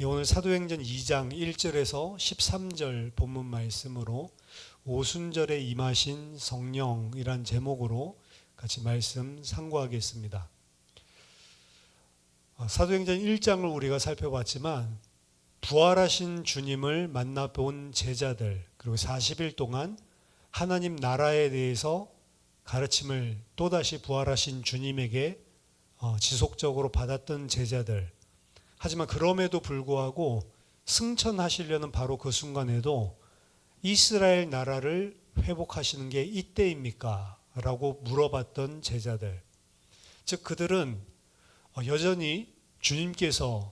오늘 사도행전 2장 1절에서 13절 본문 말씀으로 오순절에 임하신 성령이란 제목으로 같이 말씀 상고하겠습니다. 사도행전 1장을 우리가 살펴봤지만 부활하신 주님을 만나본 제자들, 그리고 40일 동안 하나님 나라에 대해서 가르침을 또다시 부활하신 주님에게 지속적으로 받았던 제자들, 하지만 그럼에도 불구하고 승천하시려는 바로 그 순간에도 이스라엘 나라를 회복하시는 게 이때입니까? 라고 물어봤던 제자들, 즉 그들은 여전히 주님께서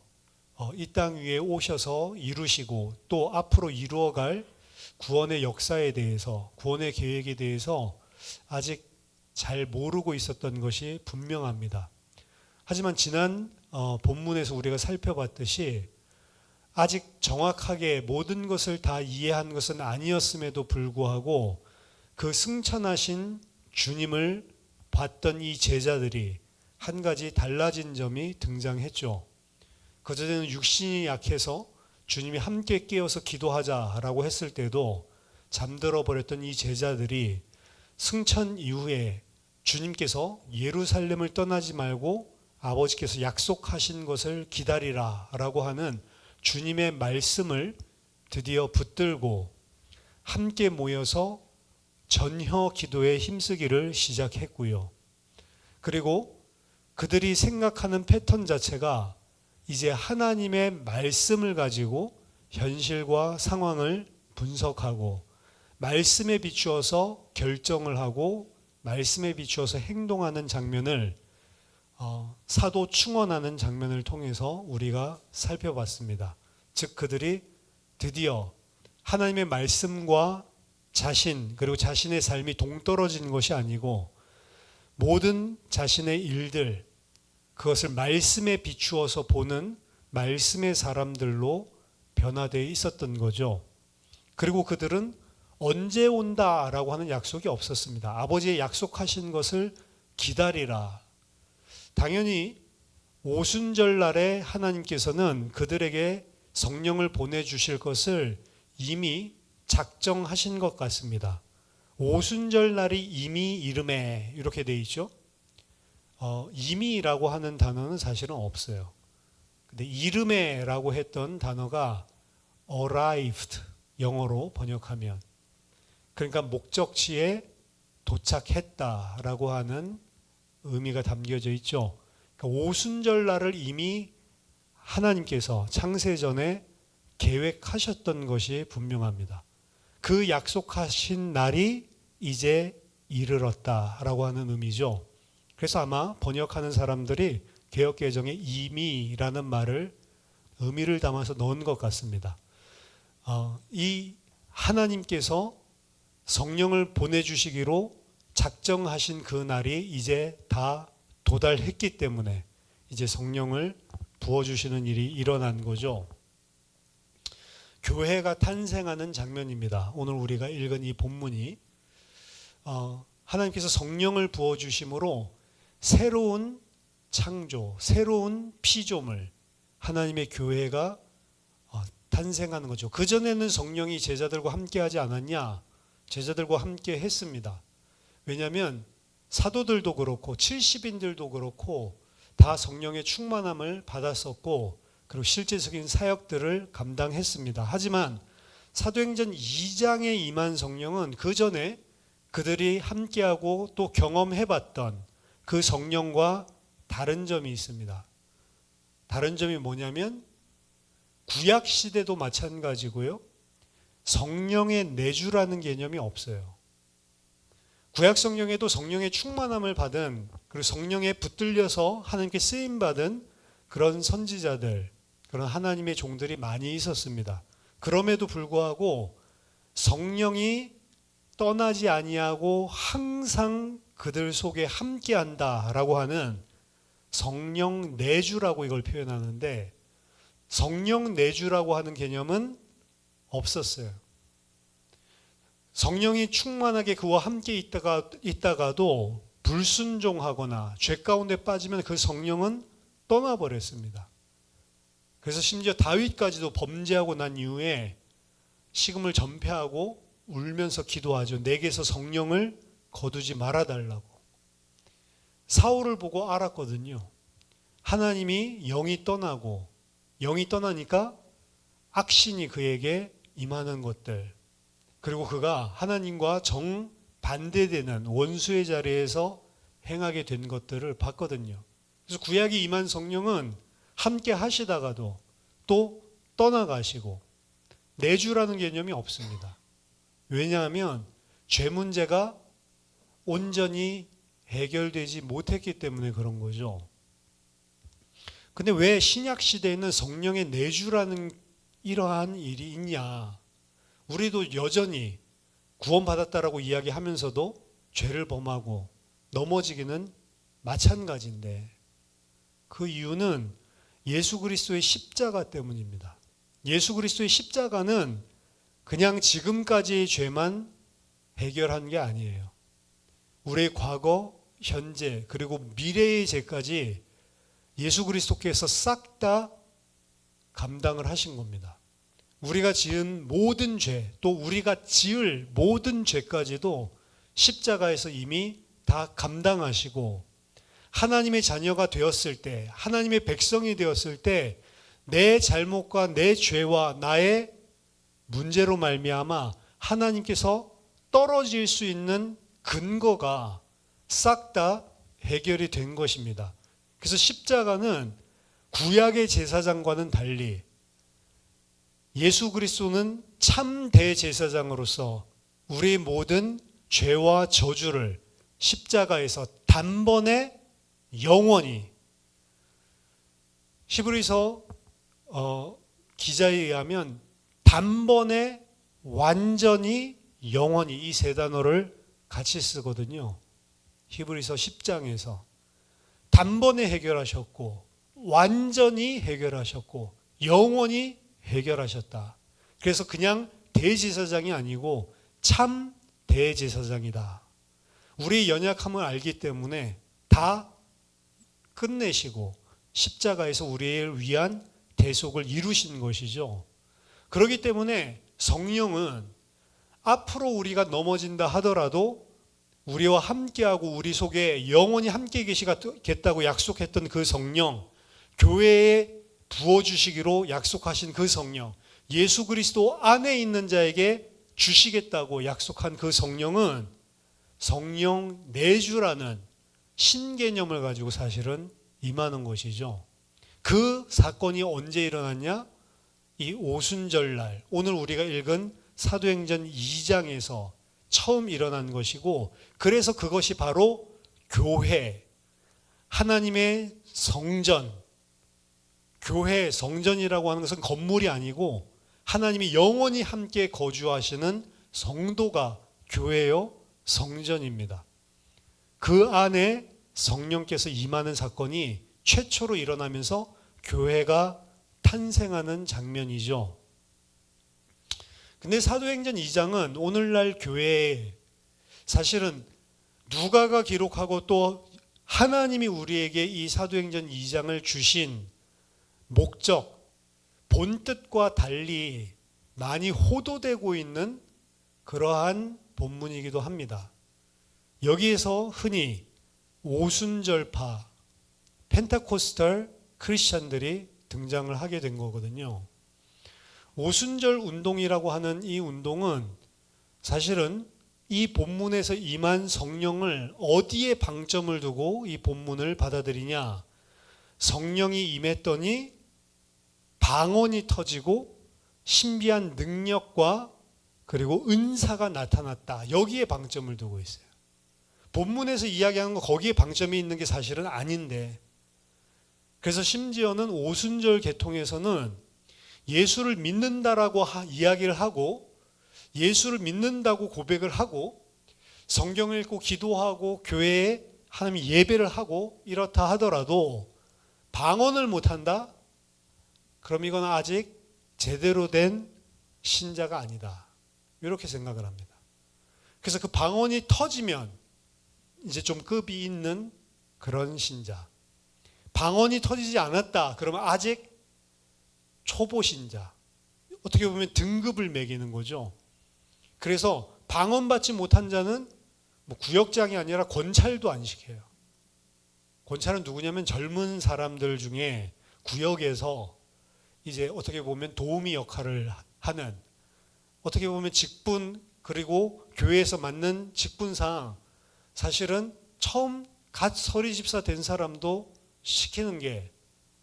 이 땅 위에 오셔서 이루시고 또 앞으로 이루어갈 구원의 역사에 대해서, 구원의 계획에 대해서 아직 잘 모르고 있었던 것이 분명합니다. 하지만 지난 본문에서 우리가 살펴봤듯이 아직 정확하게 모든 것을 다 이해한 것은 아니었음에도 불구하고 그 승천하신 주님을 봤던 이 제자들이 한 가지 달라진 점이 등장했죠. 그전에는 육신이 약해서 주님이 함께 깨어서 기도하자라고 했을 때도 잠들어 버렸던 이 제자들이 승천 이후에 주님께서 예루살렘을 떠나지 말고 아버지께서 약속하신 것을 기다리라 라고 하는 주님의 말씀을 드디어 붙들고 함께 모여서 전혀 기도에 힘쓰기를 시작했고요. 그리고 그들이 생각하는 패턴 자체가 이제 하나님의 말씀을 가지고 현실과 상황을 분석하고 말씀에 비추어서 결정을 하고 말씀에 비추어서 행동하는 장면을 사도 충원하는 장면을 통해서 우리가 살펴봤습니다. 즉 그들이 드디어 하나님의 말씀과 자신, 그리고 자신의 삶이 동떨어진 것이 아니고 모든 자신의 일들, 그것을 말씀에 비추어서 보는 말씀의 사람들로 변화되어 있었던 거죠. 그리고 그들은 언제 온다라고 하는 약속이 없었습니다. 아버지의 약속하신 것을 기다리라. 당연히 오순절 날에 하나님께서는 그들에게 성령을 보내주실 것을 이미 작정하신 것 같습니다. 오순절 날이 이미 이름에 이렇게 돼 있죠. 이미라고 하는 단어는 사실은 없어요. 근데 이름에라고 했던 단어가 arrived, 영어로 번역하면, 그러니까 목적지에 도착했다라고 하는 의미가 담겨져 있죠. 그러니까 오순절 날을 이미 하나님께서 창세전에 계획하셨던 것이 분명합니다. 그 약속하신 날이 이제 이르렀다라고 하는 의미죠. 그래서 아마 번역하는 사람들이 개역개정에 이미라는 말을 의미를 담아서 넣은 것 같습니다. 이 하나님께서 성령을 보내주시기로 작정하신 그 날이 이제 다 도달했기 때문에 이제 성령을 부어주시는 일이 일어난 거죠. 교회가 탄생하는 장면입니다. 오늘 우리가 읽은 이 본문이 하나님께서 성령을 부어주심으로 새로운 창조, 새로운 피조물, 하나님의 교회가 탄생하는 거죠. 그전에는 성령이 제자들과 함께 하지 않았냐? 제자들과 함께 했습니다. 왜냐하면 사도들도 그렇고 70인들도 그렇고 다 성령의 충만함을 받았었고 그리고 실제적인 사역들을 감당했습니다. 하지만 사도행전 2장에 임한 성령은 그 전에 그들이 함께하고 또 경험해봤던 그 성령과 다른 점이 있습니다. 다른 점이 뭐냐면 구약 시대도 마찬가지고요. 성령의 내주라는 개념이 없어요. 구약 성경에도 성령의 충만함을 받은, 그리고 성령에 붙들려서 하나님께 쓰임받은 그런 선지자들, 그런 하나님의 종들이 많이 있었습니다. 그럼에도 불구하고 성령이 떠나지 아니하고 항상 그들 속에 함께한다라고 하는 성령 내주라고 이걸 표현하는데, 성령 내주라고 하는 개념은 없었어요. 성령이 충만하게 그와 함께 있다가도 불순종하거나 죄 가운데 빠지면 그 성령은 떠나버렸습니다. 그래서 심지어 다윗까지도 범죄하고 난 이후에 식음을 전폐하고 울면서 기도하죠. 내게서 성령을 거두지 말아달라고. 사울을 보고 알았거든요. 하나님이 영이 떠나고, 영이 떠나니까 악신이 그에게 임하는 것들, 그리고 그가 하나님과 정반대되는 원수의 자리에서 행하게 된 것들을 봤거든요. 그래서 구약에 임한 성령은 함께 하시다가도 또 떠나가시고 내주라는 개념이 없습니다. 왜냐하면 죄 문제가 온전히 해결되지 못했기 때문에 그런 거죠. 근데 왜 신약 시대에는 성령의 내주라는 이러한 일이 있냐? 우리도 여전히 구원받았다라고 이야기하면서도 죄를 범하고 넘어지기는 마찬가지인데, 그 이유는 예수 그리스도의 십자가 때문입니다. 예수 그리스도의 십자가는 그냥 지금까지의 죄만 해결한 게 아니에요. 우리의 과거, 현재, 그리고 미래의 죄까지 예수 그리스도께서 싹 다 감당을 하신 겁니다. 우리가 지은 모든 죄, 또 우리가 지을 모든 죄까지도 십자가에서 이미 다 감당하시고, 하나님의 자녀가 되었을 때, 하나님의 백성이 되었을 때 내 잘못과 내 죄와 나의 문제로 말미암아 하나님께서 떨어질 수 있는 근거가 싹 다 해결이 된 것입니다. 그래서 십자가는 구약의 제사장과는 달리 예수 그리스도는 참 대제사장으로서 우리의 모든 죄와 저주를 십자가에서 단번에 영원히, 히브리서 기자에 의하면 단번에 완전히 영원히, 이 세 단어를 같이 쓰거든요. 히브리서 10장에서 단번에 해결하셨고, 완전히 해결하셨고, 영원히 해결하셨다. 그래서 그냥 대제사장이 아니고 참 대제사장이다. 우리의 연약함을 알기 때문에 다 끝내시고 십자가에서 우리를 위한 대속을 이루신 것이죠. 그렇기 때문에 성령은 앞으로 우리가 넘어진다 하더라도 우리와 함께하고 우리 속에 영원히 함께 계시겠다고 약속했던 그 성령, 교회에 부어주시기로 약속하신 그 성령, 예수 그리스도 안에 있는 자에게 주시겠다고 약속한 그 성령은 성령 내주라는 신개념을 가지고 사실은 임하는 것이죠. 그 사건이 언제 일어났냐? 이 오순절날, 오늘 우리가 읽은 사도행전 2장에서 처음 일어난 것이고, 그래서 그것이 바로 교회, 하나님의 성전, 교회, 성전이라고 하는 것은 건물이 아니고 하나님이 영원히 함께 거주하시는 성도가 교회요, 성전입니다. 그 안에 성령께서 임하는 사건이 최초로 일어나면서 교회가 탄생하는 장면이죠. 근데 사도행전 2장은 오늘날 교회에 사실은 누가가 기록하고 또 하나님이 우리에게 이 사도행전 2장을 주신 목적, 본뜻과 달리 많이 호도되고 있는 그러한 본문이기도 합니다. 여기에서 흔히 오순절파, 펜타코스탈 크리스찬들이 등장을 하게 된 거거든요. 오순절 운동이라고 하는 이 운동은 사실은 이 본문에서 임한 성령을 어디에 방점을 두고 이 본문을 받아들이냐? 성령이 임했더니 방언이 터지고 신비한 능력과 그리고 은사가 나타났다. 여기에 방점을 두고 있어요. 본문에서 이야기하는 거 거기에 방점이 있는 게 사실은 아닌데, 그래서 심지어는 오순절 계통에서는 예수를 믿는다라고 이야기를 하고, 예수를 믿는다고 고백을 하고, 성경을 읽고 기도하고 교회에 하나님 예배를 하고 이렇다 하더라도 방언을 못한다? 그럼 이건 아직 제대로 된 신자가 아니다. 이렇게 생각을 합니다. 그래서 그 방언이 터지면 이제 좀 급이 있는 그런 신자. 방언이 터지지 않았다. 그러면 아직 초보신자, 어떻게 보면 등급을 매기는 거죠. 그래서 방언받지 못한 자는 뭐 구역장이 아니라 권찰도 안 시켜요. 권찰은 누구냐면 젊은 사람들 중에 구역에서 이제 어떻게 보면 도우미 역할을 하는, 어떻게 보면 직분, 그리고 교회에서 맡는 직분상 사실은 처음 갓 서리집사 된 사람도 시키는 게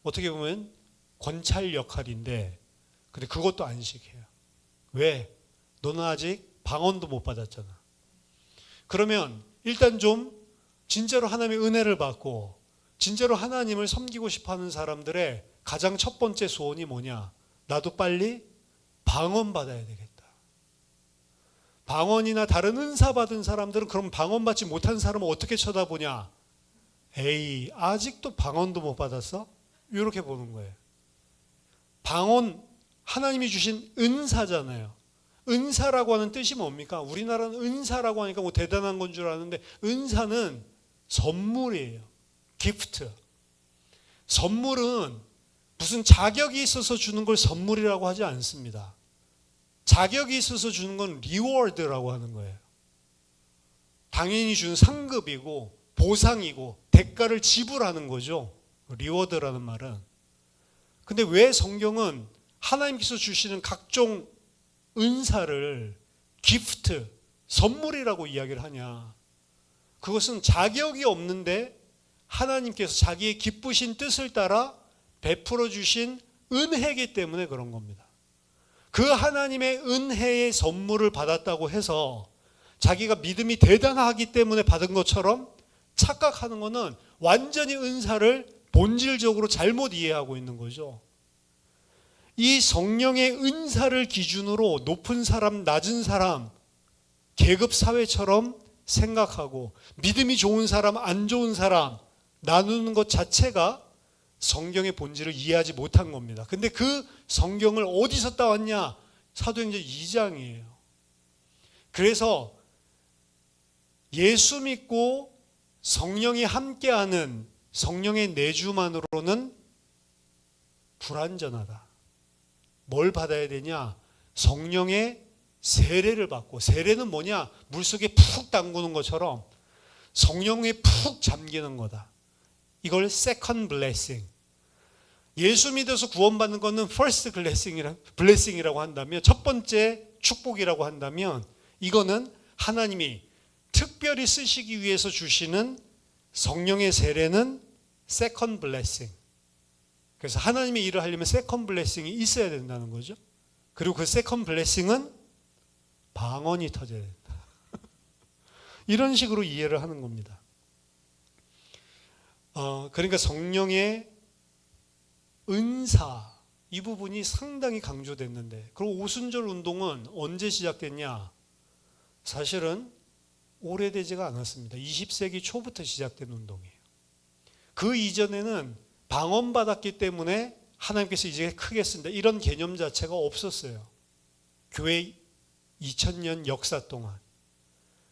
어떻게 보면 권찰 역할인데, 근데 그것도 안 시켜요. 왜? 너는 아직 방언도 못 받았잖아. 그러면 일단 좀 진짜로 하나님의 은혜를 받고 진짜로 하나님을 섬기고 싶어하는 사람들의 가장 첫 번째 소원이 뭐냐? 나도 빨리 방언 받아야 되겠다. 방언이나 다른 은사 받은 사람들은 그럼 방언 받지 못한 사람은 어떻게 쳐다보냐? 에이, 아직도 방언도 못 받았어? 이렇게 보는 거예요. 방언, 하나님이 주신 은사잖아요. 은사라고 하는 뜻이 뭡니까? 우리나라는 은사라고 하니까 뭐 대단한 건 줄 아는데, 은사는 선물이에요. 기프트. 선물은 무슨 자격이 있어서 주는 걸 선물이라고 하지 않습니다. 자격이 있어서 주는 건 리워드라고 하는 거예요. 당연히 준 상급이고 보상이고 대가를 지불하는 거죠. 리워드라는 말은. 근데 왜 성경은 하나님께서 주시는 각종 은사를 기프트, 선물이라고 이야기를 하냐? 그것은 자격이 없는데 하나님께서 자기의 기쁘신 뜻을 따라 베풀어 주신 은혜이기 때문에 그런 겁니다. 그 하나님의 은혜의 선물을 받았다고 해서 자기가 믿음이 대단하기 때문에 받은 것처럼 착각하는 것은 완전히 은사를 본질적으로 잘못 이해하고 있는 거죠. 이 성령의 은사를 기준으로 높은 사람, 낮은 사람, 계급 사회처럼 생각하고 믿음이 좋은 사람, 안 좋은 사람 나누는 것 자체가 성경의 본질을 이해하지 못한 겁니다. 근데 그 성경을 어디서 따왔냐? 사도행전 2장이에요. 그래서 예수 믿고 성령이 함께하는 성령의 내주만으로는 불완전하다. 뭘 받아야 되냐? 성령의 세례를 받고, 세례는 뭐냐? 물속에 푹 담그는 것처럼 성령에 푹 잠기는 거다. 이걸 second blessing. 예수 믿어서 구원받는 것은 first blessing이라고 한다면, 첫 번째 축복이라고 한다면, 이거는 하나님이 특별히 쓰시기 위해서 주시는 성령의 세례는 second blessing. 그래서 하나님의 일을 하려면 second blessing이 있어야 된다는 거죠. 그리고 그 second blessing은 방언이 터져야 된다. 이런 식으로 이해를 하는 겁니다. 그러니까 성령의 은사, 이 부분이 상당히 강조됐는데, 그리고 오순절 운동은 언제 시작됐냐? 사실은 오래되지가 않았습니다. 20세기 초부터 시작된 운동이에요. 그 이전에는 방언 받았기 때문에 하나님께서 이제 크게 쓴다, 이런 개념 자체가 없었어요. 교회 2000년 역사 동안.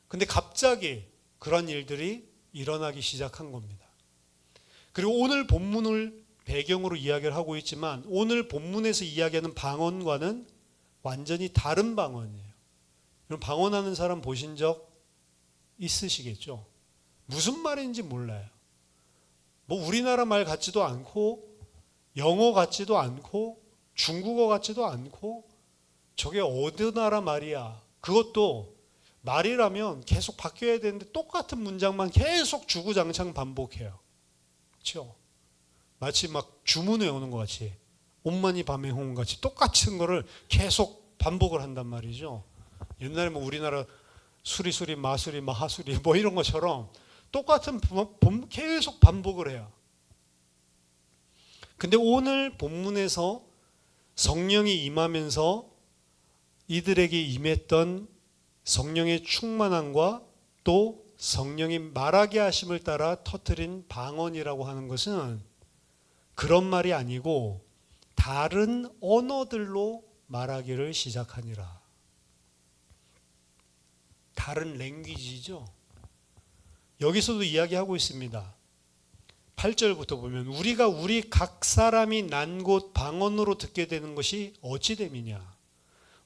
근데 갑자기 그런 일들이 일어나기 시작한 겁니다. 그리고 오늘 본문을 배경으로 이야기를 하고 있지만, 오늘 본문에서 이야기하는 방언과는 완전히 다른 방언이에요. 여러분, 방언하는 사람 보신 적 있으시겠죠? 무슨 말인지 몰라요. 뭐 우리나라 말 같지도 않고, 영어 같지도 않고, 중국어 같지도 않고, 저게 어느 나라 말이야? 그것도 말이라면 계속 바뀌어야 되는데 똑같은 문장만 계속 주구장창 반복해요. 그렇죠? 마치 막 주문 외우는 것 같이, 옴마니 밤의 홍 같이 똑같은 거를 계속 반복을 한단 말이죠. 옛날에 뭐 우리나라 수리수리, 마수리, 마하수리 뭐 이런 것처럼 똑같은 계속 반복을 해요. 근데 오늘 본문에서 성령이 임하면서 이들에게 임했던 성령의 충만함과 또 성령이 말하게 하심을 따라 터뜨린 방언이라고 하는 것은 그런 말이 아니고 다른 언어들로 말하기를 시작하니라. 다른 랭귀지죠. 여기서도 이야기하고 있습니다. 8절부터 보면 우리가 우리 각 사람이 난 곳 방언으로 듣게 되는 것이 어찌 됨이냐.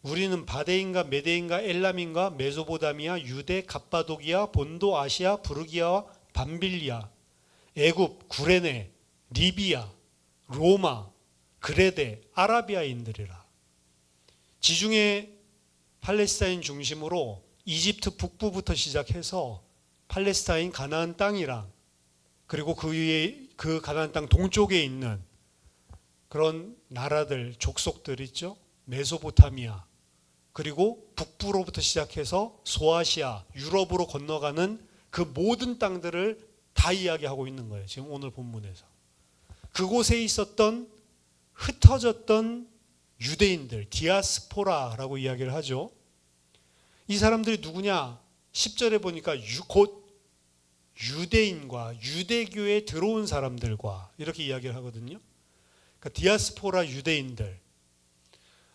우리는 바데인가 메데인가 엘람인가 메소보다미아 유대 갑바도기아 본도 아시아 부르기아와 밤빌리아 애굽 구레네 리비아 로마 그레데 아라비아인들이라. 지중해 팔레스타인 중심으로 이집트 북부부터 시작해서 팔레스타인 가나안 땅이랑 그리고 그 위에 그 가나안 땅 동쪽에 있는 그런 나라들 족속들 있죠. 메소포타미아 그리고 북부로부터 시작해서 소아시아 유럽으로 건너가는 그 모든 땅들을 다 이야기하고 있는 거예요. 지금 오늘 본문에서 그곳에 있었던 흩어졌던 유대인들 디아스포라라고 이야기를 하죠. 이 사람들이 누구냐? 10절에 보니까 곧 유대인과 유대교에 들어온 사람들과 이렇게 이야기를 하거든요. 그러니까 디아스포라 유대인들,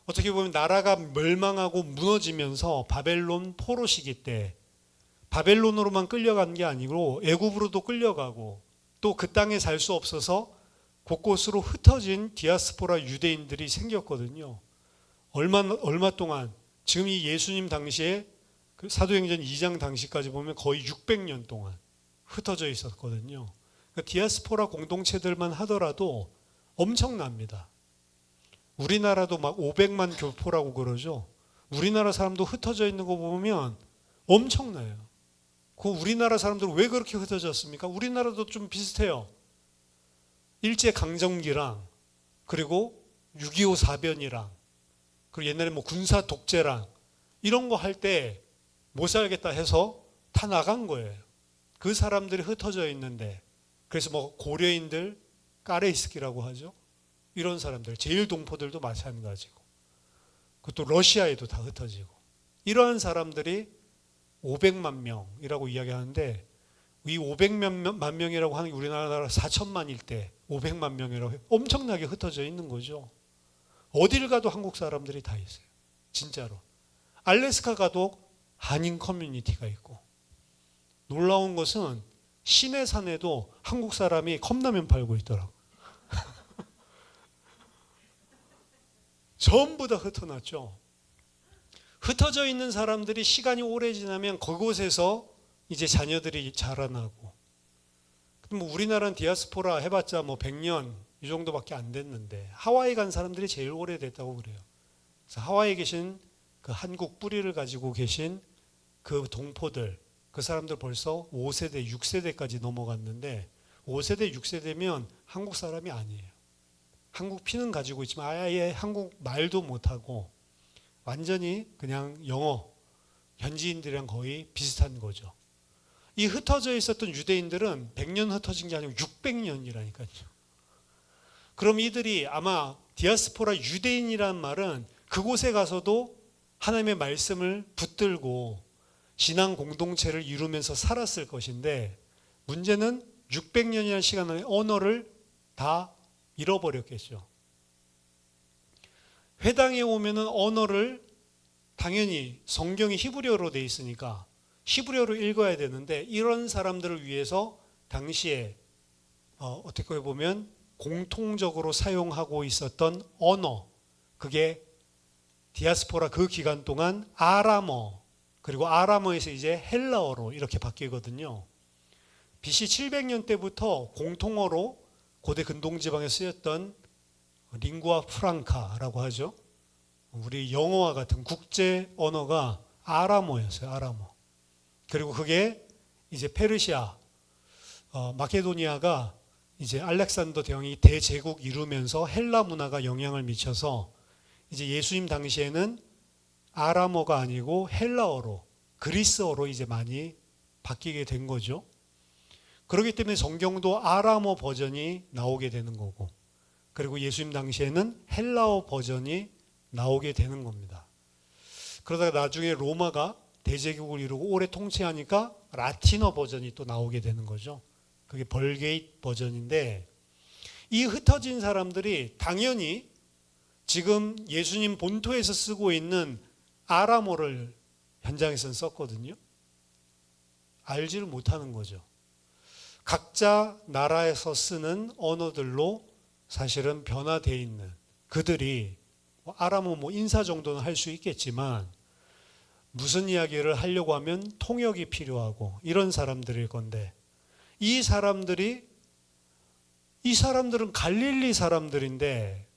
어떻게 보면 나라가 멸망하고 무너지면서 바벨론 포로 시기 때 바벨론으로만 끌려간 게 아니고 애굽으로도 끌려가고 또 그 땅에 살 수 없어서 곳곳으로 흩어진 디아스포라 유대인들이 생겼거든요. 얼마 동안, 지금 이 예수님 당시에 그 사도행전 2장 당시까지 보면 거의 600년 동안 흩어져 있었거든요. 그러니까 디아스포라 공동체들만 하더라도 엄청납니다. 우리나라도 막 500만 교포라고 그러죠. 우리나라 사람도 흩어져 있는 거 보면 엄청나요. 그 우리나라 사람들은 왜 그렇게 흩어졌습니까? 우리나라도 좀 비슷해요. 일제강점기랑 그리고 6.25 사변이랑 그리고 옛날에 뭐 군사 독재랑 이런 거 할 때 못 살겠다 해서 다 나간 거예요. 그 사람들이 흩어져 있는데, 그래서 뭐 고려인들 까레이스키라고 하죠. 이런 사람들, 제일동포들도 마찬가지고, 그것도 러시아에도 다 흩어지고, 이러한 사람들이 500만 명이라고 이야기하는데, 이 500만 명이라고 하는 게 우리나라 4천만일 때 500만 명이라고 엄청나게 흩어져 있는 거죠. 어딜 가도 한국 사람들이 다 있어요. 진짜로. 알래스카 가도 한인 커뮤니티가 있고, 놀라운 것은 시내산에도 한국 사람이 컵라면 팔고 있더라고요. 전부 다 흩어났죠. 흩어져 있는 사람들이 시간이 오래 지나면 그곳에서 이제 자녀들이 자라나고, 뭐 우리나라는 디아스포라 해봤자 뭐 100년 이 정도밖에 안 됐는데 하와이 간 사람들이 제일 오래됐다고 그래요. 그래서 하와이에 계신 그 한국 뿌리를 가지고 계신 그 동포들, 그 사람들 벌써 5세대, 6세대까지 넘어갔는데 5세대, 6세대면 한국 사람이 아니에요. 한국 피는 가지고 있지만 아예 한국 말도 못하고 완전히 그냥 영어, 현지인들이랑 거의 비슷한 거죠. 이 흩어져 있었던 유대인들은 100년 흩어진 게 아니고 600년이라니까요. 그럼 이들이 아마 디아스포라 유대인이라는 말은 그곳에 가서도 하나님의 말씀을 붙들고 신앙 공동체를 이루면서 살았을 것인데, 문제는 600년이라는 시간 안에 언어를 다 잃어버렸겠죠. 회당에 오면은 언어를 당연히 성경이 히브리어로 돼 있으니까 히브리어로 읽어야 되는데, 이런 사람들을 위해서 당시에 어떻게 보면 공통적으로 사용하고 있었던 언어, 그게 디아스포라 그 기간 동안 아람어, 그리고 아람어에서 이제 헬라어로 이렇게 바뀌거든요. BC 700년 때부터 공통어로 고대 근동지방에 쓰였던 링구아 프랑카라고 하죠. 우리 영어와 같은 국제 언어가 아람어였어요. 아람어. 그리고 그게 이제 페르시아, 마케도니아가 이제 알렉산더 대왕이 대제국 이루면서 헬라 문화가 영향을 미쳐서 이제 예수님 당시에는 아람어가 아니고 헬라어로, 그리스어로 이제 많이 바뀌게 된 거죠. 그렇기 때문에 성경도 아람어 버전이 나오게 되는 거고, 그리고 예수님 당시에는 헬라어 버전이 나오게 되는 겁니다. 그러다가 나중에 로마가 대제국을 이루고 오래 통치하니까 라틴어 버전이 또 나오게 되는 거죠. 그게 벌게이트 버전인데, 이 흩어진 사람들이 당연히 지금 예수님 본토에서 쓰고 있는 아람어를 현장에서는 썼거든요. 알지를 못하는 거죠. 각자 나라에서 쓰는 언어들로 사실은 변화되어 있는 그들이 아람어 인사 정도는 할 수 있겠지만 무슨 이야기를 하려고 하면 통역이 필요하고 이런 사람들일 건데 이 사람들은 갈릴리 사람들인데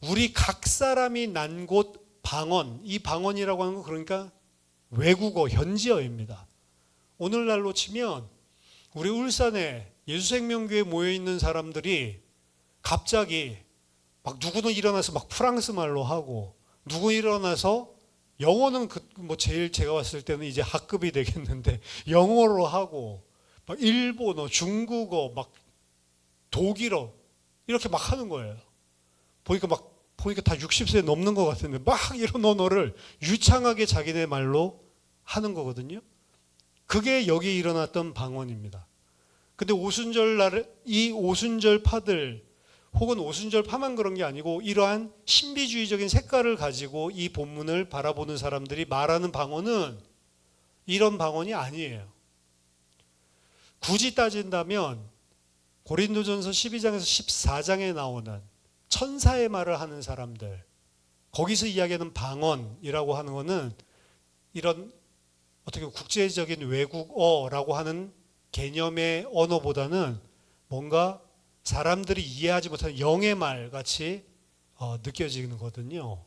우리 각 사람이 난 곳 방언, 이 방언이라고 하는 건 그러니까 외국어, 현지어입니다. 오늘날로 치면 우리 울산에 예수생명교회에 모여있는 사람들이 갑자기 막 누구는 일어나서 막 프랑스 말로 하고 누구 일어나서 영어는 제일 제가 봤을 때는 이제 학급이 되겠는데 영어로 하고 막 일본어, 중국어, 막 독일어 이렇게 막 하는 거예요. 보니까 다 60세 넘는 것 같은데 막 이런 언어를 유창하게 자기네 말로 하는 거거든요. 그게 여기 일어났던 방언입니다. 근데 이 오순절파들 혹은 오순절파만 그런 게 아니고 이러한 신비주의적인 색깔을 가지고 이 본문을 바라보는 사람들이 말하는 방언은 이런 방언이 아니에요. 굳이 따진다면 고린도전서 12장에서 14장에 나오는 천사의 말을 하는 사람들, 거기서 이야기하는 방언이라고 하는 것은 이런 어떻게 국제적인 외국어라고 하는 개념의 언어보다는 뭔가 사람들이 이해하지 못하는 영의 말 같이 느껴지는 거거든요.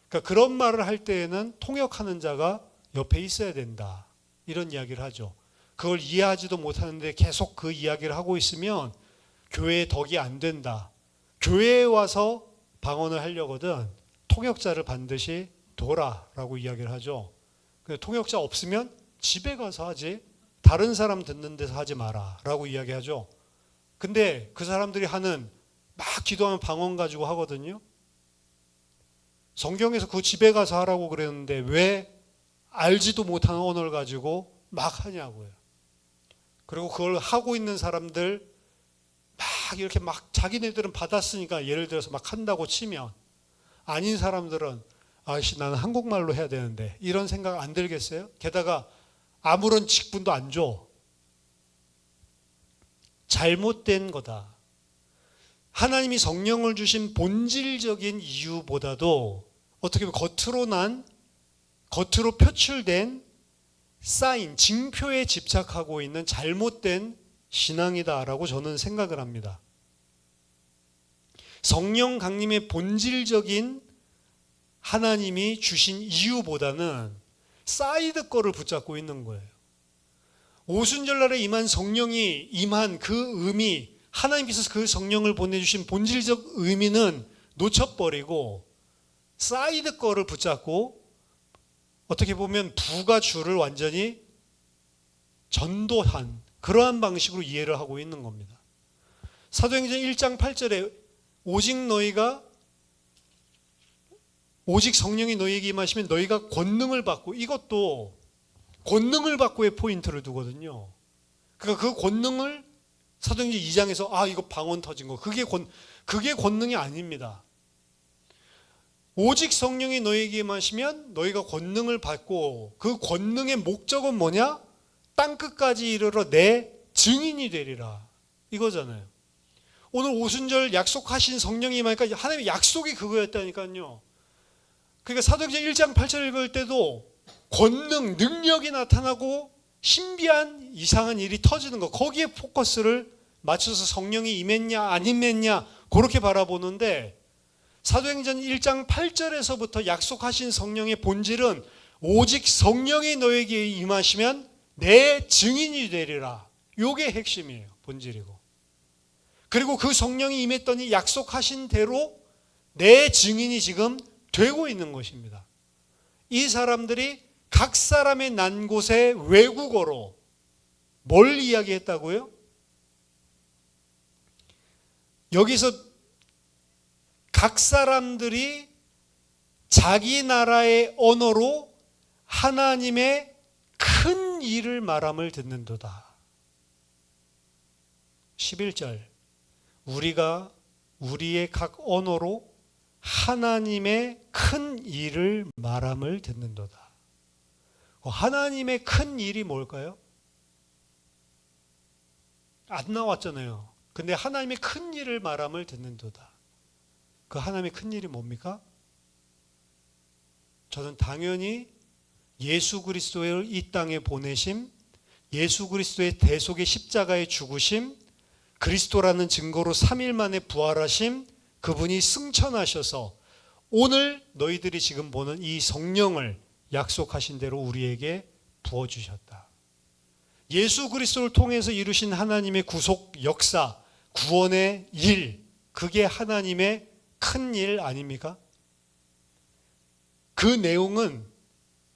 그러니까 그런 말을 할 때에는 통역하는 자가 옆에 있어야 된다. 이런 이야기를 하죠. 그걸 이해하지도 못하는데 계속 그 이야기를 하고 있으면 교회의 덕이 안 된다. 교회에 와서 방언을 하려거든 통역자를 반드시 둬라라고 이야기를 하죠. 통역자 없으면 집에 가서 하지 다른 사람 듣는 데서 하지 마라라고 이야기하죠. 근데 그 사람들이 하는 막 기도하면 방언 가지고 하거든요. 성경에서 그 집에 가서 하라고 그랬는데 왜 알지도 못하는 언어를 가지고 막 하냐고요. 그리고 그걸 하고 있는 사람들 막 이렇게 막 자기네들은 받았으니까 예를 들어서 막 한다고 치면 아닌 사람들은 아이씨 나는 한국말로 해야 되는데 이런 생각 안 들겠어요? 게다가 아무런 직분도 안 줘. 잘못된 거다. 하나님이 성령을 주신 본질적인 이유보다도 어떻게 보면 겉으로 표출된 사인, 징표에 집착하고 있는 잘못된 신앙이다라고 저는 생각을 합니다. 성령 강림의 본질적인 하나님이 주신 이유보다는 사이드 거를 붙잡고 있는 거예요. 오순절날에 임한 성령이 임한 그 의미, 하나님께서 그 성령을 보내주신 본질적 의미는 놓쳐버리고 사이드 거를 붙잡고 어떻게 보면 부가 주를 완전히 전도한 그러한 방식으로 이해를 하고 있는 겁니다. 사도행전 1장 8절에 오직 성령이 너희에게 임하시면 너희가 권능을 받고, 이것도 권능을 받고의 포인트를 두거든요. 그러니까 그 권능을 사도행전 2장에서 이거 방언 터진 거 그게 권능이 아닙니다. 오직 성령이 너희에게 임하시면 너희가 권능을 받고 그 권능의 목적은 뭐냐? 땅끝까지 이르러 내 증인이 되리라 이거잖아요. 오늘 오순절 약속하신 성령이 임하니까 하나님의 약속이 그거였다니까요. 그러니까 사도행전 1장 8절 읽을 때도 권능, 능력이 나타나고 신비한 이상한 일이 터지는 거, 거기에 포커스를 맞춰서 성령이 임했냐 안 임했냐 그렇게 바라보는데, 사도행전 1장 8절에서부터 약속하신 성령의 본질은 오직 성령이 너에게 임하시면 내 증인이 되리라. 이게 핵심이에요. 본질이고. 그리고 그 성령이 임했더니 약속하신 대로 내 증인이 지금 되고 있는 것입니다. 이 사람들이 각 사람의 난 곳에 외국어로 뭘 이야기했다고요? 여기서 각 사람들이 자기 나라의 언어로 하나님의 큰 일을 말함을 듣는도다. 11절 우리가 우리의 각 언어로 하나님의 큰 일을 말함을 듣는도다. 하나님의 큰 일이 뭘까요? 안 나왔잖아요. 근데 하나님의 큰 일을 말함을 듣는도다. 그 하나님의 큰 일이 뭡니까? 저는 당연히 예수 그리스도를 이 땅에 보내심, 예수 그리스도의 대속의 십자가의 죽으심, 그리스도라는 증거로 3일 만에 부활하심, 그분이 승천하셔서 오늘 너희들이 지금 보는 이 성령을 약속하신 대로 우리에게 부어주셨다. 예수 그리스도를 통해서 이루신 하나님의 구속 역사, 구원의 일, 그게 하나님의 큰 일 아닙니까? 그 내용은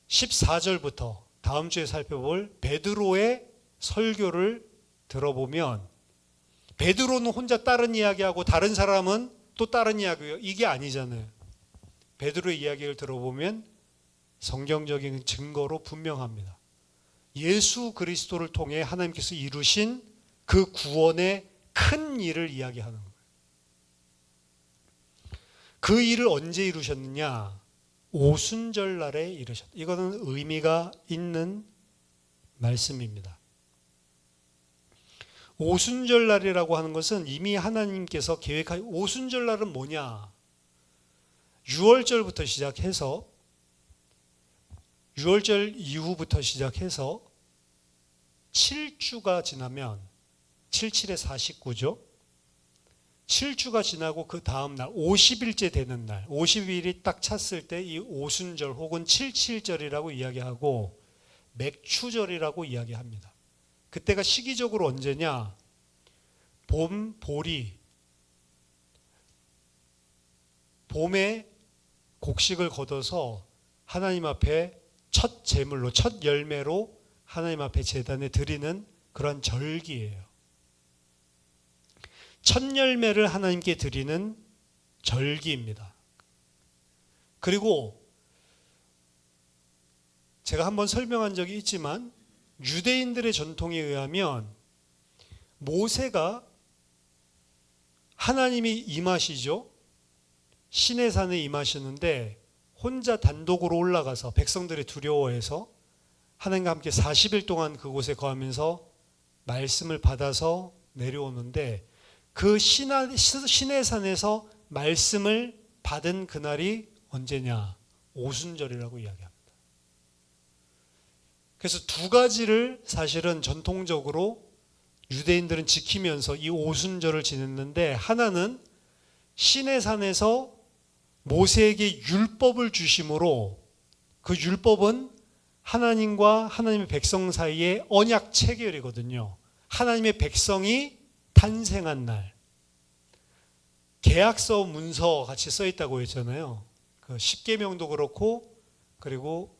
14절부터 다음 주에 살펴볼 베드로의 설교를 들어보면, 베드로는 혼자 다른 이야기하고 다른 사람은 또 다른 이야기예요. 이게 아니잖아요. 베드로의 이야기를 들어보면 성경적인 증거로 분명합니다. 예수 그리스도를 통해 하나님께서 이루신 그 구원의 큰 일을 이야기하는 거예요. 그 일을 언제 이루셨느냐? 오순절 날에 이루셨다. 이거는 의미가 있는 말씀입니다. 오순절 날이라고 하는 것은 이미 하나님께서 계획한, 오순절 날은 뭐냐? 6월절부터 시작해서 6월절 이후부터 시작해서 7주가 지나면 77에 49죠. 7주가 지나고 그 다음 날 50일째 되는 날, 50일이 딱 찼을 때 이 오순절 혹은 77절이라고 이야기하고 맥추절이라고 이야기합니다. 그때가 시기적으로 언제냐? 봄, 보리, 봄에 곡식을 걷어서 하나님 앞에 첫 제물로, 첫 열매로 하나님 앞에 제단에 드리는 그런 절기예요. 첫 열매를 하나님께 드리는 절기입니다. 그리고 제가 한번 설명한 적이 있지만 유대인들의 전통에 의하면 모세가 하나님이 임하시죠. 시내산에 임하시는데 혼자 단독으로 올라가서 백성들이 두려워해서 하나님과 함께 40일 동안 그곳에 거하면서 말씀을 받아서 내려오는데, 그 시내산에서 말씀을 받은 그날이 언제냐? 오순절이라고 이야기합니다. 그래서 두 가지를 사실은 전통적으로 유대인들은 지키면서 이 오순절을 지냈는데, 하나는 시내산에서 모세에게 율법을 주심으로, 그 율법은 하나님과 하나님의 백성 사이의 언약 체결이거든요. 하나님의 백성이 탄생한 날, 계약서 문서 같이 써 있다고 했잖아요. 그 십계명도 그렇고, 그리고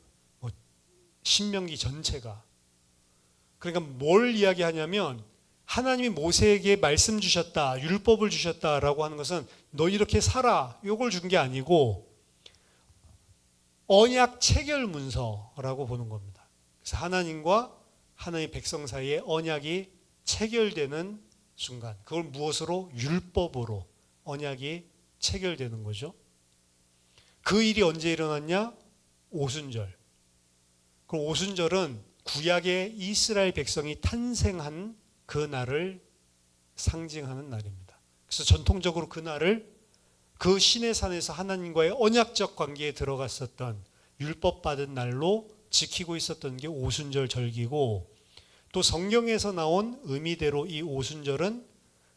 신명기 전체가. 그러니까 뭘 이야기하냐면, 하나님이 모세에게 말씀 주셨다, 율법을 주셨다라고 하는 것은 너 이렇게 살아, 요걸 준 게 아니고 언약 체결 문서라고 보는 겁니다. 그래서 하나님과 하나님의 백성 사이에 언약이 체결되는 순간, 그걸 무엇으로? 율법으로 언약이 체결되는 거죠. 그 일이 언제 일어났냐? 오순절. 그럼 오순절은 구약의 이스라엘 백성이 탄생한 그 날을 상징하는 날입니다. 그래서 전통적으로 그 날을 그 시내산에서 하나님과의 언약적 관계에 들어갔었던, 율법 받은 날로 지키고 있었던 게 오순절 절기고, 또 성경에서 나온 의미대로 이 오순절은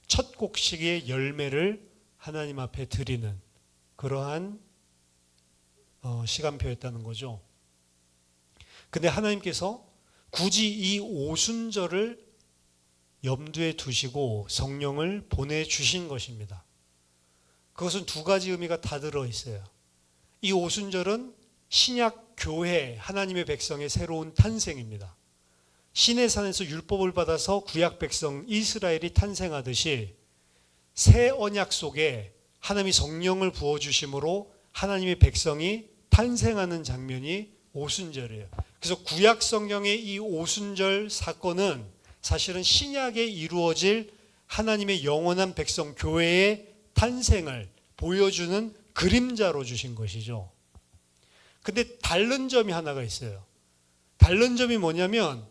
첫 곡식의 열매를 하나님 앞에 드리는 그러한 시간표였다는 거죠. 근데 하나님께서 굳이 이 오순절을 염두에 두시고 성령을 보내주신 것입니다. 그것은 두 가지 의미가 다 들어있어요. 이 오순절은 신약 교회, 하나님의 백성의 새로운 탄생입니다. 시내산에서 율법을 받아서 구약 백성 이스라엘이 탄생하듯이 새 언약 속에 하나님이 성령을 부어주심으로 하나님의 백성이 탄생하는 장면이 오순절이에요. 그래서 구약 성경의 이 오순절 사건은 사실은 신약에 이루어질 하나님의 영원한 백성 교회의 탄생을 보여주는 그림자로 주신 것이죠. 근데 다른 점이 하나가 있어요. 다른 점이 뭐냐면,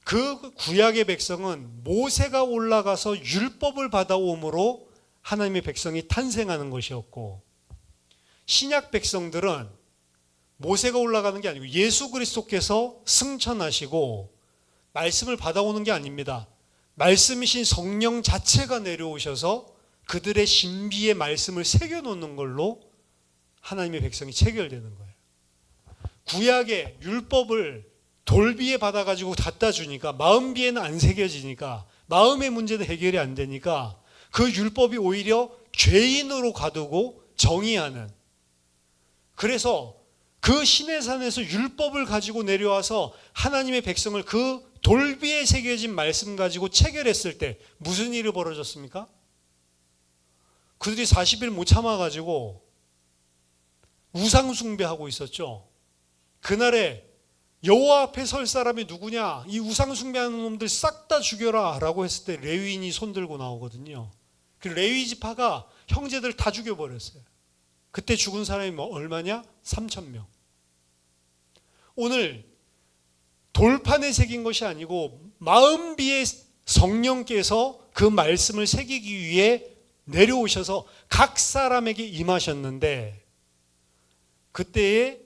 그 구약의 백성은 모세가 올라가서 율법을 받아옴으로 하나님의 백성이 탄생하는 것이었고, 신약 백성들은 모세가 올라가는 게 아니고 예수 그리스도께서 승천하시고 말씀을 받아오는 게 아닙니다. 말씀이신 성령 자체가 내려오셔서 그들의 신비의 말씀을 새겨놓는 걸로 하나님의 백성이 체결되는 거예요. 구약의 율법을 돌비에 받아가지고 갖다 주니까 마음비에는 안 새겨지니까, 마음의 문제는 해결이 안 되니까 그 율법이 오히려 죄인으로 가두고 정의하는, 그래서 그 시내산에서 율법을 가지고 내려와서 하나님의 백성을 그 돌비에 새겨진 말씀 가지고 체결했을 때 무슨 일이 벌어졌습니까? 그들이 40일 못 참아가지고 우상 숭배하고 있었죠. 그날에 여호와 앞에 설 사람이 누구냐? 이 우상 숭배하는 놈들 싹 다 죽여라 라고 했을 때 레위인이 손들고 나오거든요. 그 레위 지파가 형제들 다 죽여버렸어요. 그때 죽은 사람이 얼마냐? 3,000명. 오늘 돌판에 새긴 것이 아니고 마음비에 성령께서 그 말씀을 새기기 위해 내려오셔서 각 사람에게 임하셨는데, 그때에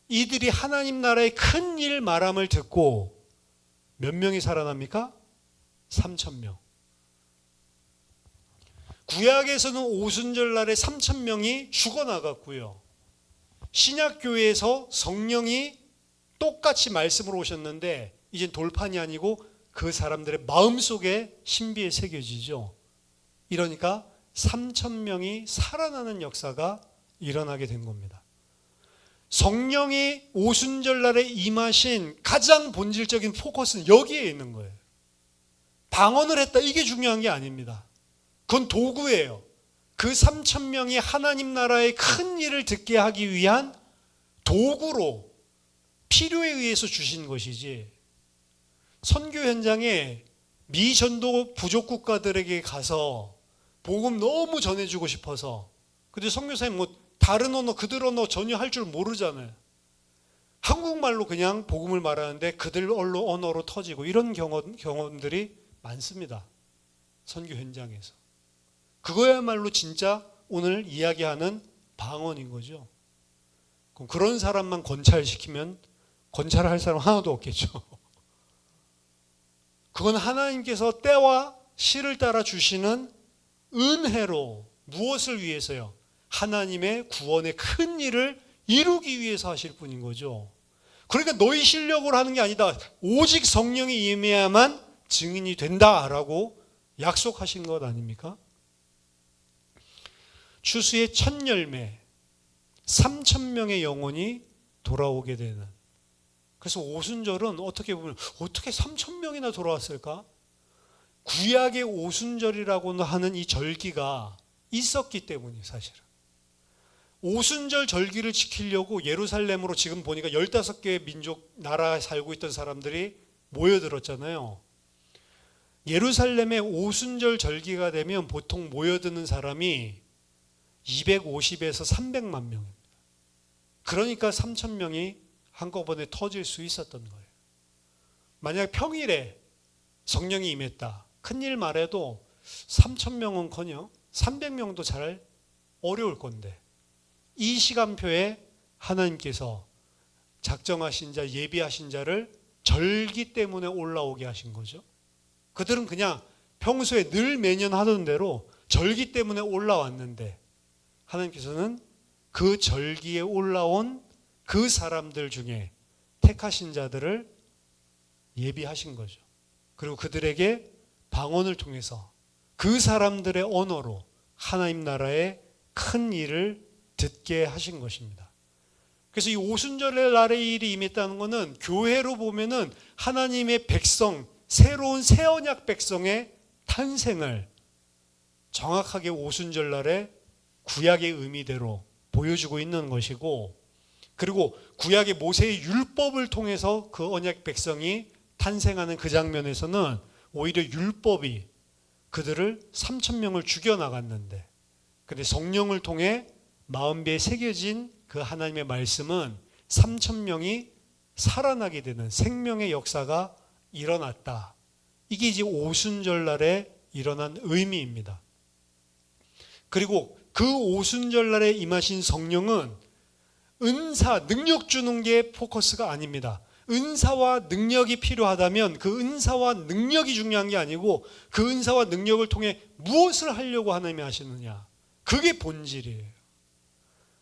이들이 하나님 나라의 큰 일 말함을 듣고 몇 명이 살아납니까? 3,000명. 구약에서는 오순절 날에 3,000명이 죽어나갔고요. 신약교회에서 성령이 똑같이 말씀으로 오셨는데 이젠 돌판이 아니고 그 사람들의 마음속에 신비에 새겨지죠. 이러니까 3,000명이 살아나는 역사가 일어나게 된 겁니다. 성령이 오순절 날에 임하신 가장 본질적인 포커스는 여기에 있는 거예요. 방언을 했다, 이게 중요한 게 아닙니다. 그건 도구예요. 그 3,000명이 하나님 나라의 큰 일을 듣게 하기 위한 도구로 필요에 의해서 주신 것이지, 선교 현장에 미전도 부족 국가들에게 가서 복음 너무 전해주고 싶어서, 근데 선교사님 다른 언어, 그들 언어 전혀 할 줄 모르잖아요. 한국말로 그냥 복음을 말하는데 그들 언어로 터지고, 이런 경험들이 많습니다. 선교 현장에서. 그거야말로 진짜 오늘 이야기하는 방언인 거죠. 그럼 그런 사람만 권찰시키면 권찰할 사람 하나도 없겠죠. 그건 하나님께서 때와 시를 따라 주시는 은혜로, 무엇을 위해서요? 하나님의 구원의 큰 일을 이루기 위해서 하실 분인 거죠. 그러니까 너희 실력으로 하는 게 아니다. 오직 성령이 임해야만 증인이 된다라고 약속하신 것 아닙니까? 추수의 첫 열매, 3,000명의 영혼이 돌아오게 되는. 그래서 오순절은 어떻게 보면 어떻게 3,000명이나 돌아왔을까? 구약의 오순절이라고 하는 이 절기가 있었기 때문이에요, 사실은. 오순절 절기를 지키려고 예루살렘으로 지금 보니까 15개의 민족, 나라에 살고 있던 사람들이 모여들었잖아요. 예루살렘에 오순절 절기가 되면 보통 모여드는 사람이 250에서 300만 명입니다. 그러니까 3,000명이 한꺼번에 터질 수 있었던 거예요. 만약 평일에 성령이 임했다, 큰일 말해도 3,000명은커녕 300명도 잘 어려울 건데, 이 시간표에 하나님께서 작정하신 자, 예비하신 자를 절기 때문에 올라오게 하신 거죠. 그들은 그냥 평소에 늘 매년 하던 대로 절기 때문에 올라왔는데, 하나님께서는 그 절기에 올라온 그 사람들 중에 택하신 자들을 예비하신 거죠. 그리고 그들에게 방언을 통해서 그 사람들의 언어로 하나님 나라의 큰 일을 듣게 하신 것입니다. 그래서 이 오순절 날의 일이 임했다는 것은 교회로 보면은 하나님의 백성, 새로운 새 언약 백성의 탄생을 정확하게 오순절 날에 구약의 의미대로 보여주고 있는 것이고, 그리고 구약의 모세의 율법을 통해서 그 언약 백성이 탄생하는 그 장면에서는 오히려 율법이 그들을 3,000명을 죽여나갔는데, 근데 성령을 통해 마음비에 새겨진 그 하나님의 말씀은 3,000명이 살아나게 되는 생명의 역사가 일어났다. 이게 이제 오순절날에 일어난 의미입니다. 그리고 그 오순절날에 임하신 성령은 은사, 능력 주는 게 포커스가 아닙니다. 은사와 능력이 필요하다면 그 은사와 능력이 중요한 게 아니고 그 은사와 능력을 통해 무엇을 하려고 하나님이 하시느냐. 그게 본질이에요.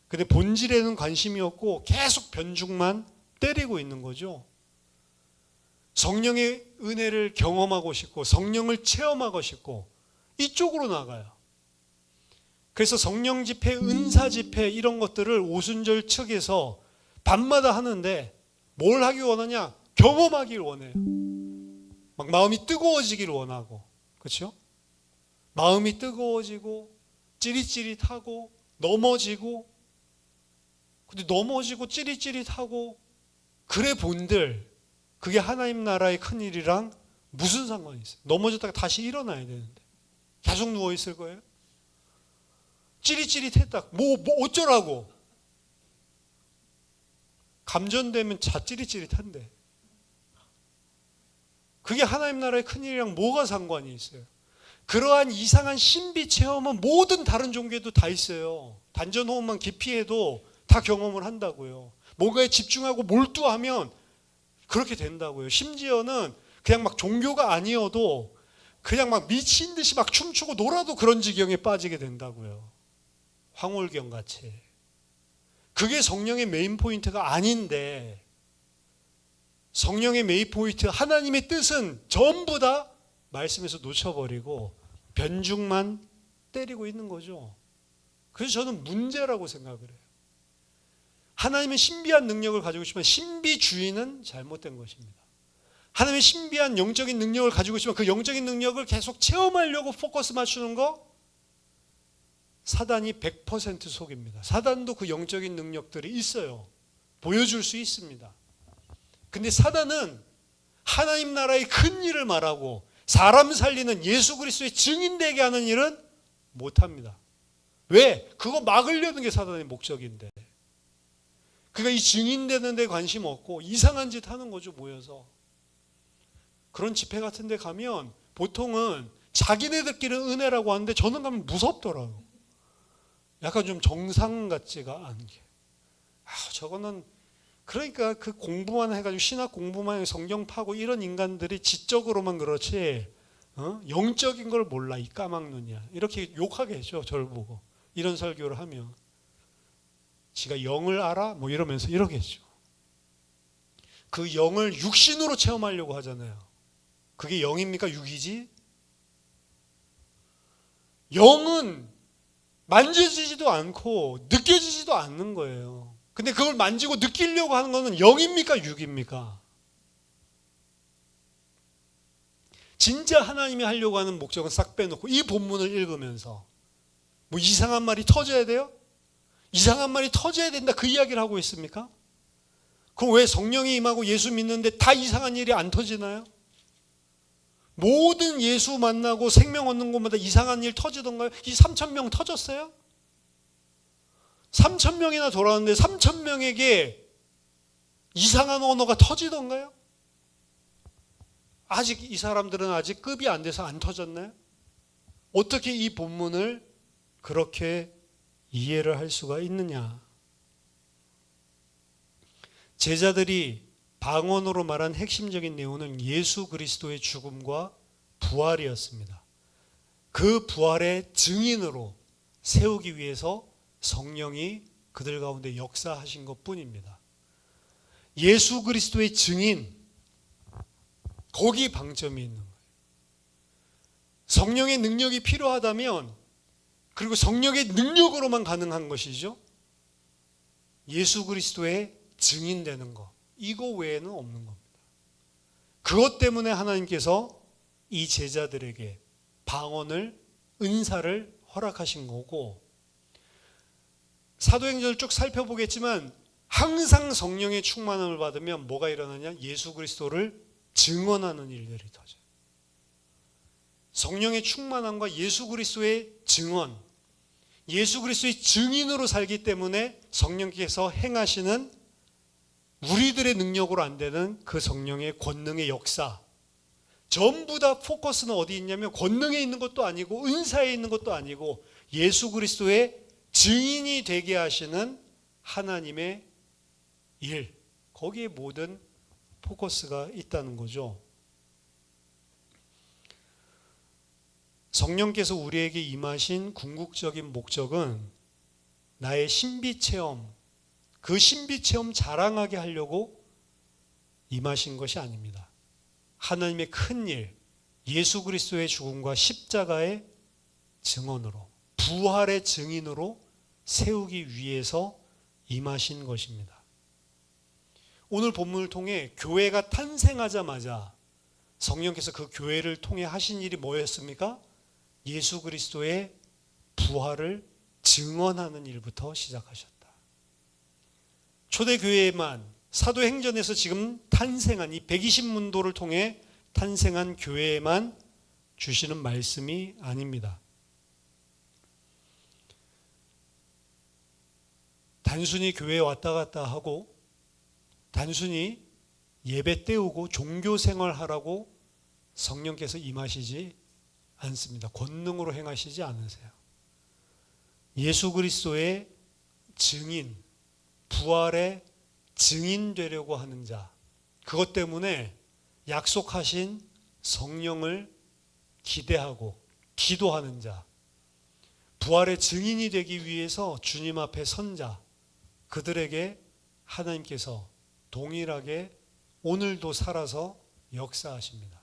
근데 본질에는 관심이 없고 계속 변죽만 때리고 있는 거죠. 성령의 은혜를 경험하고 싶고 성령을 체험하고 싶고 이쪽으로 나가요. 그래서 성령 집회, 은사 집회 이런 것들을 오순절 측에서 밤마다 하는데 뭘 하기 원하냐? 경험하기를 원해요. 막 마음이 뜨거워지기를 원하고, 그렇죠? 마음이 뜨거워지고 찌릿찌릿하고 넘어지고, 근데 넘어지고 찌릿찌릿하고 그래 본들 그게 하나님 나라의 큰 일이랑 무슨 상관이 있어요? 넘어졌다가 다시 일어나야 되는데 계속 누워 있을 거예요? 찌릿찌릿했다. 뭐 어쩌라고? 감전되면 찌릿찌릿한데 그게 하나님 나라의 큰일이랑 뭐가 상관이 있어요? 그러한 이상한 신비 체험은 모든 다른 종교에도 다 있어요. 단전호흡만 깊이 해도 다 경험을 한다고요. 뭔가에 집중하고 몰두하면 그렇게 된다고요. 심지어는 그냥 막 종교가 아니어도 그냥 막 미친 듯이 막 춤추고 놀아도 그런 지경에 빠지게 된다고요. 황홀경 같이. 그게 성령의 메인 포인트가 아닌데 성령의 메인 포인트 하나님의 뜻은 전부 다 말씀에서 놓쳐버리고 변죽만 때리고 있는 거죠. 그래서 저는 문제라고 생각을 해요. 하나님의 신비한 능력을 가지고 있지만 신비주의는 잘못된 것입니다. 하나님의 신비한 영적인 능력을 가지고 있지만 그 영적인 능력을 계속 체험하려고 포커스 맞추는 거 사단이 100% 속입니다. 사단도 그 영적인 능력들이 있어요. 보여줄 수 있습니다. 근데 사단은 하나님 나라의 큰 일을 말하고 사람 살리는 예수 그리스도의 증인되게 하는 일은 못합니다. 왜? 그거 막으려는 게 사단의 목적인데. 그러니까 이 증인되는 데 관심 없고 이상한 짓 하는 거죠, 모여서. 그런 집회 같은 데 가면 보통은 자기네들끼리 은혜라고 하는데 저는 가면 무섭더라고요. 약간 좀 정상 같지가 않은 게. 저거는 그러니까 그 공부만 해가지고 신학 공부만 해서 성경 파고 이런 인간들이 지적으로만 그렇지 영적인 걸 몰라 이 까막눈이야. 이렇게 욕하게 해줘 저를 보고. 이런 설교를 하면. 지가 영을 알아? 뭐 이러면서 이러겠죠. 그 영을 육신으로 체험하려고 하잖아요. 그게 영입니까? 육이지? 영은 만져지지도 않고 느껴지지도 않는 거예요. 근데 그걸 만지고 느끼려고 하는 거는 영입니까? 육입니까? 진짜 하나님이 하려고 하는 목적은 싹 빼놓고 이 본문을 읽으면서 뭐 이상한 말이 터져야 돼요? 이상한 말이 터져야 된다 그 이야기를 하고 있습니까? 그럼 왜 성령이 임하고 예수 믿는데 다 이상한 일이 안 터지나요? 모든 예수 만나고 생명 얻는 곳마다 이상한 일 터지던가요? 이 3,000명 터졌어요? 3,000명이나 돌아왔는데 3,000명에게 이상한 언어가 터지던가요? 아직 이 사람들은 아직 급이 안 돼서 안 터졌나요? 어떻게 이 본문을 그렇게 이해를 할 수가 있느냐? 제자들이 방언으로 말한 핵심적인 내용은 예수 그리스도의 죽음과 부활이었습니다. 그 부활의 증인으로 세우기 위해서 성령이 그들 가운데 역사하신 것뿐입니다. 예수 그리스도의 증인, 거기 방점이 있는 거예요. 성령의 능력이 필요하다면 그리고 성령의 능력으로만 가능한 것이죠. 예수 그리스도의 증인되는 것. 이거 외에는 없는 겁니다. 그것 때문에 하나님께서 이 제자들에게 방언을, 은사를 허락하신 거고 사도행전을 쭉 살펴보겠지만 항상 성령의 충만함을 받으면 뭐가 일어나냐? 예수 그리스도를 증언하는 일들이 터져요. 성령의 충만함과 예수 그리스도의 증언, 예수 그리스도의 증인으로 살기 때문에 성령께서 행하시는 우리들의 능력으로 안 되는 그 성령의 권능의 역사, 전부 다 포커스는 어디 있냐면 권능에 있는 것도 아니고 은사에 있는 것도 아니고 예수 그리스도의 증인이 되게 하시는 하나님의 일, 거기에 모든 포커스가 있다는 거죠. 성령께서 우리에게 임하신 궁극적인 목적은 나의 신비 체험, 그 신비 체험 자랑하게 하려고 임하신 것이 아닙니다. 하나님의 큰 일, 예수 그리스도의 죽음과 십자가의 증언으로, 부활의 증인으로 세우기 위해서 임하신 것입니다. 오늘 본문을 통해 교회가 탄생하자마자 성령께서 그 교회를 통해 하신 일이 뭐였습니까? 예수 그리스도의 부활을 증언하는 일부터 시작하셨다. 초대교회에만 사도행전에서 지금 탄생한 이 120문도를 통해 탄생한 교회에만 주시는 말씀이 아닙니다. 단순히 교회에 왔다 갔다 하고 단순히 예배 때우고 종교 생활하라고 성령께서 임하시지 않습니다. 권능으로 행하시지 않으세요. 예수 그리스도의 증인, 부활의 증인 되려고 하는 자, 그것 때문에 약속하신 성령을 기대하고 기도하는 자, 부활의 증인이 되기 위해서 주님 앞에 선 자, 그들에게 하나님께서 동일하게 오늘도 살아서 역사하십니다.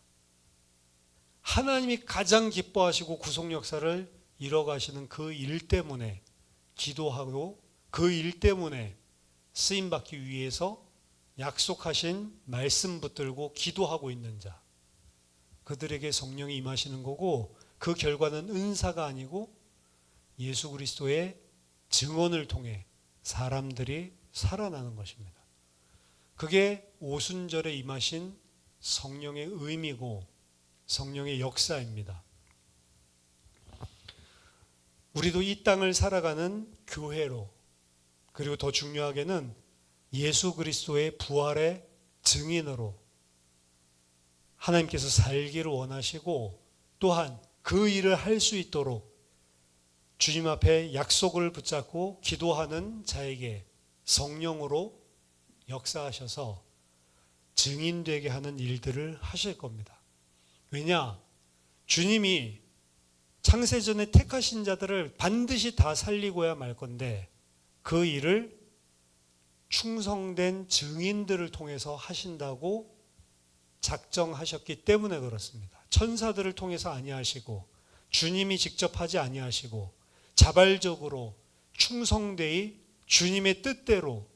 하나님이 가장 기뻐하시고 구속 역사를 이뤄가시는 그 일 때문에 기도하고 그 일 때문에 쓰임받기 위해서 약속하신 말씀 붙들고 기도하고 있는 자, 그들에게 성령이 임하시는 거고, 그 결과는 은사가 아니고 예수 그리스도의 증언을 통해 사람들이 살아나는 것입니다. 그게 오순절에 임하신 성령의 의미고 성령의 역사입니다. 우리도 이 땅을 살아가는 교회로, 그리고 더 중요하게는 예수 그리스도의 부활의 증인으로 하나님께서 살기를 원하시고, 또한 그 일을 할 수 있도록 주님 앞에 약속을 붙잡고 기도하는 자에게 성령으로 역사하셔서 증인되게 하는 일들을 하실 겁니다. 왜냐? 주님이 창세전에 택하신 자들을 반드시 다 살리고야 말 건데 그 일을 충성된 증인들을 통해서 하신다고 작정하셨기 때문에 그렇습니다. 천사들을 통해서 아니하시고 주님이 직접 하지 아니하시고 자발적으로 충성되이 주님의 뜻대로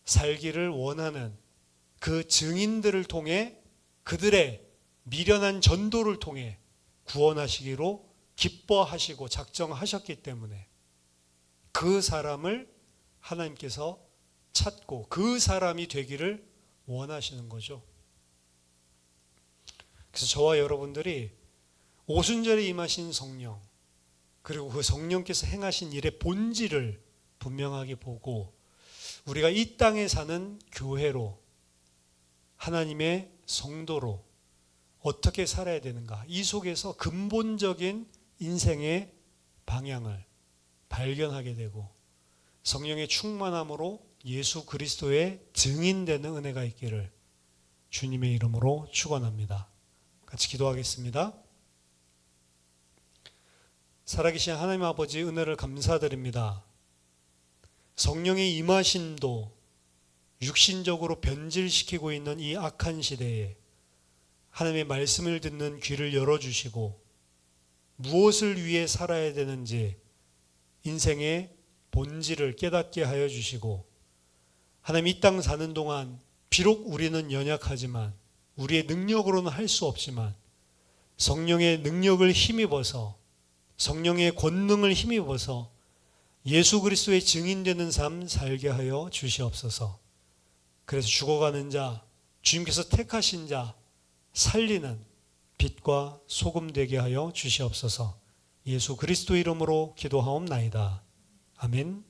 살기를 원하는 그 증인들을 통해 그들의 미련한 전도를 통해 구원하시기로 기뻐하시고 작정하셨기 때문에 그 사람을 하나님께서 찾고 그 사람이 되기를 원하시는 거죠. 그래서 저와 여러분들이 오순절에 임하신 성령, 그리고 그 성령께서 행하신 일의 본질을 분명하게 보고 우리가 이 땅에 사는 교회로, 하나님의 성도로 어떻게 살아야 되는가, 이 속에서 근본적인 인생의 방향을 발견하게 되고 성령의 충만함으로 예수 그리스도의 증인되는 은혜가 있기를 주님의 이름으로 축원합니다. 같이 기도하겠습니다. 살아계신 하나님 아버지, 은혜를 감사드립니다. 성령의 임하심도 육신적으로 변질시키고 있는 이 악한 시대에 하나님의 말씀을 듣는 귀를 열어주시고 무엇을 위해 살아야 되는지 인생의 본질을 깨닫게 하여 주시고, 하나님 이 땅 사는 동안 비록 우리는 연약하지만, 우리의 능력으로는 할 수 없지만 성령의 능력을 힘입어서, 성령의 권능을 힘입어서 예수 그리스도의 증인되는 삶 살게 하여 주시옵소서. 그래서 죽어가는 자, 주님께서 택하신 자 살리는 빛과 소금 되게 하여 주시옵소서. 예수 그리스도 이름으로 기도하옵나이다. 아멘.